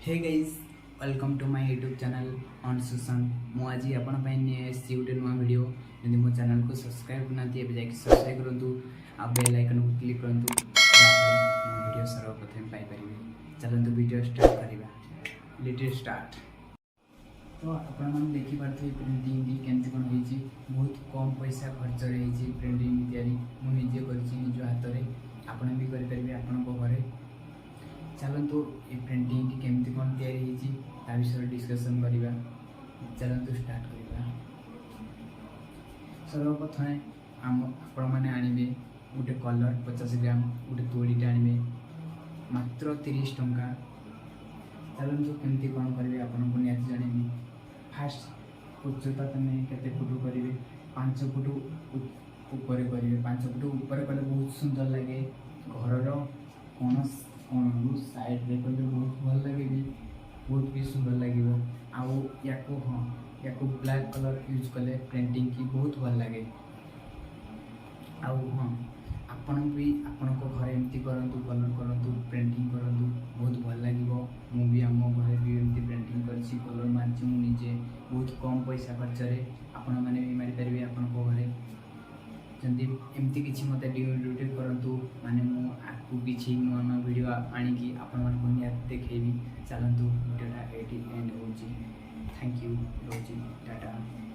Hey guys, welcome to my YouTube channel on सुसन। मु आज आपण पई ने एसी उटे नुआ वीडियो जदि मो चैनल को सब्सक्राइब करनाती एबे जाके सब्सक्राइब करंतु आ बेल आइकन को क्लिक करंतु मो वीडियो सर्वप्रथम पाई परिबे। चलंतु वीडियो स्टार्ट करिबा। Let's start. तो आपण मन देखि पारथि प्रिंटिंग की केमति कोन होईची। बहुत कम पैसा खर्च रे होईची प्रिंटिंग तयारी मु निजे करची निज हाथ रे। आपण भी करि परिबे आपण को घरे। चलतु ये प्रिंटिंग की केमती कौन तैयारी होईची ता विषय डिस्कशन करिबा। चलतु स्टार्ट करिबा। सर्वप्रथमे आपण माने आनिबे गोटे कलर 50 ग्राम गोटे तोड़ीटा आनिबे मात्र 30 टंका। चलतु केमती कौन करिबे आपण को नियत जानिबी। फास्ट उच्चता तने केते फुट करिबे 5 फुट ऊपर करिबे। 5 फुट ऊपर कले बहुत सुंदर लगे। घर कौन साइड रे कले बहुत भल लगे भी बहुत भी सुंदर लगे। आउ याको ब्लैक कलर यूज कले प्रिंटिंग की बहुत भल लगे। आउ आपण भी आपण को घर एमती करंतु कलर करंतु प्रिंटिंग करंतु बहुत भल लागिवो। मु भी हम घर भी एमती प्रिंटिंग करछि कलर मारछि मु निजे बहुत कम पैसा खर्च रे। आपण माने भी मारि परिबे आपण को घरे जंदी एमती किछि मते ड्यूटी करंतु माने मु आकु किछि नुआ नुआ वीडियो आनिकी आपण मन को नियत देखैबी। चलंतु वीडियोटा एटी एंड होची। थैंक यू रोजी टाटा।